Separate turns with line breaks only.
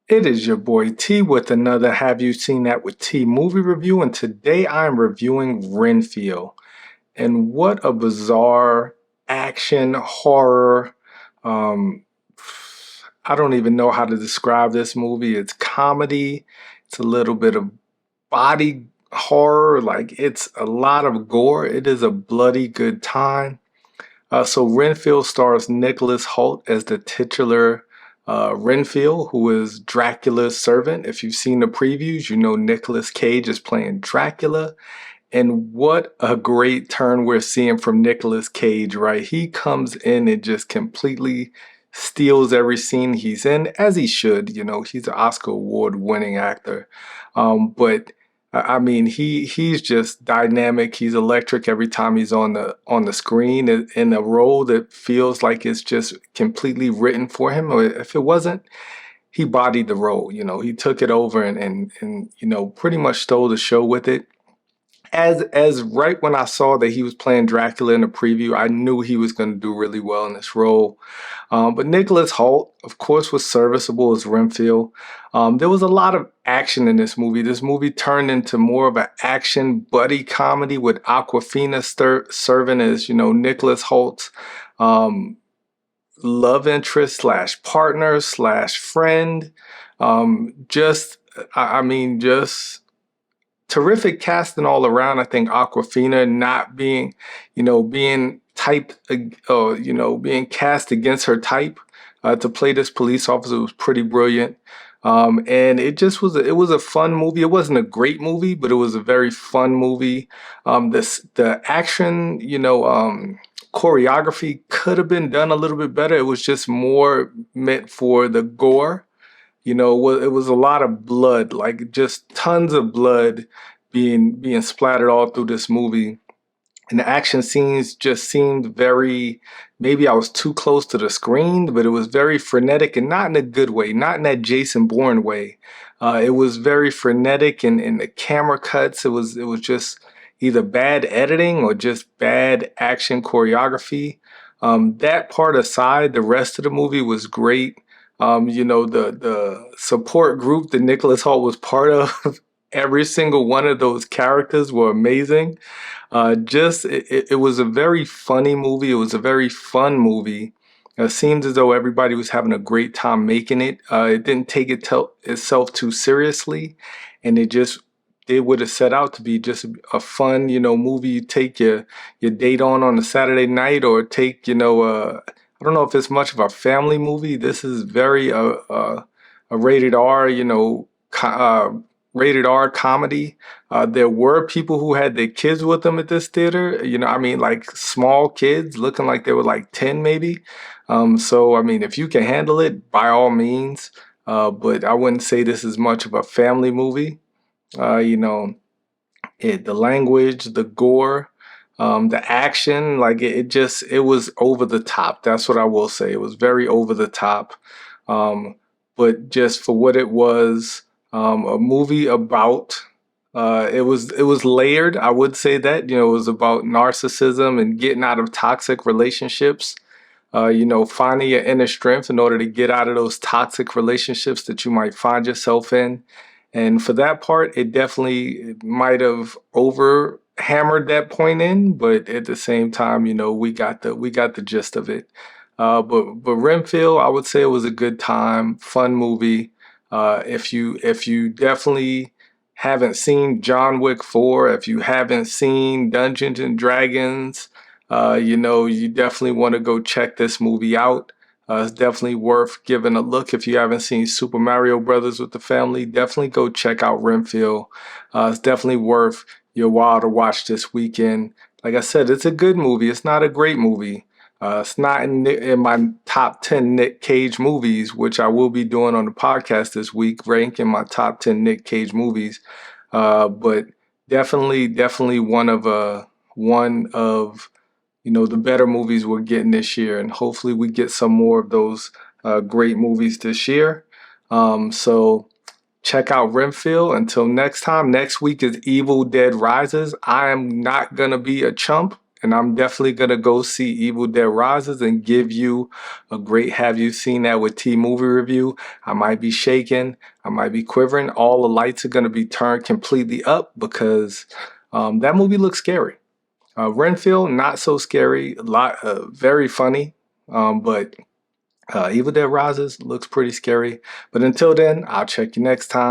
It is your boy T with another Have You Seen That with T movie review, and today I am reviewing Renfield. And what a bizarre action horror. Um, I don't even know how to describe this movie. It's comedy, it's a little bit of body horror, like it's a lot of gore. It is a bloody good time. So Renfield stars Nicholas Hoult as the titular Renfield, who is Dracula's servant. If you've seen the previews, you know Nicolas Cage is playing Dracula. And what a great turn we're seeing from Nicolas Cage, right? He comes in and just completely steals every scene he's in, as he should. You know, he's an Oscar award winning actor. But I mean, he's just dynamic. He's electric every time he's on the screen in a role that feels like it's just completely written for him. Or if it wasn't, he bodied the role. You know, he took it over and you know pretty much stole the show with it. As right when I saw that he was playing Dracula in the preview, I knew he was going to do really well in this role. But Nicholas Hoult, of course, was serviceable as Renfield. There was a lot of action in this movie. This movie turned into more of an action buddy comedy with Aquafina serving as, you know, Nicholas Holt's um, love interest slash partner slash friend. I mean, just terrific casting all around. I think Aquafina not being, you know, being you know, being cast against her type to play this police officer was pretty brilliant. And it just was it was a fun movie. It wasn't a great movie, but it was a very fun movie. The action, you know, choreography could have been done a little bit better. It was just more meant for the gore. You know, it was a lot of blood, like just tons of blood being splattered all through this movie. And the action scenes just seemed very, maybe I was too close to the screen, but it was very frenetic and not in a good way, not in that Jason Bourne way. It was very frenetic in the camera cuts. It was just either bad editing or just bad action choreography. That part aside, the rest of the movie was great. You know, the support group that Nicholas Hoult was part of, every single one of those characters were amazing. It was a very funny movie. It was a very fun movie. It seems as though everybody was having a great time making it. It didn't take itself too seriously, and it just did what it set out to be, just a fun, you know, movie you take your date on a Saturday night, or take, you know, I don't know if it's much of a family movie. This is very a rated R, you know, rated R comedy. There were people who had their kids with them at this theater. You know, I mean, like small kids looking like they were like 10 maybe. So, I mean, if you can handle it, by all means. But I wouldn't say this is much of a family movie. You know, the language, the gore, the action, like it was over the top. That's what I will say. It was very over the top. Um, but just for what it was, a movie about, it was layered. I would say that, you know, it was about narcissism and getting out of toxic relationships. You know, finding your inner strength in order to get out of those toxic relationships that you might find yourself in. And for that part, it definitely might have over hammered that point in, but at the same time, you know, we got the gist of it. But Renfield, I would say it was a good time, fun movie. If you definitely haven't seen John Wick 4, if you haven't seen Dungeons and Dragons, you know, you definitely want to go check this movie out. It's definitely worth giving a look. If you haven't seen Super Mario Brothers with the family, definitely go check out Renfield. It's definitely worth your while to watch this weekend. Like I said, it's a good movie. It's not a great movie. It's not in my top 10 Nick Cage movies, which I will be doing on the podcast this week, ranking my top 10 Nick Cage movies. But definitely one of you know, the better movies we're getting this year, and hopefully we get some more of those great movies this year. So check out Renfield. Until next time, next week is Evil Dead Rises. I am not gonna be a chump and I'm definitely gonna go see Evil Dead Rises and give you a great have you seen that with T movie review. I might be shaking, I might be quivering. All the lights are gonna be turned completely up because that movie looks scary. Renfield, not so scary, a lot very funny, but Evil Dead Rises looks pretty scary. But until then, I'll check you next time.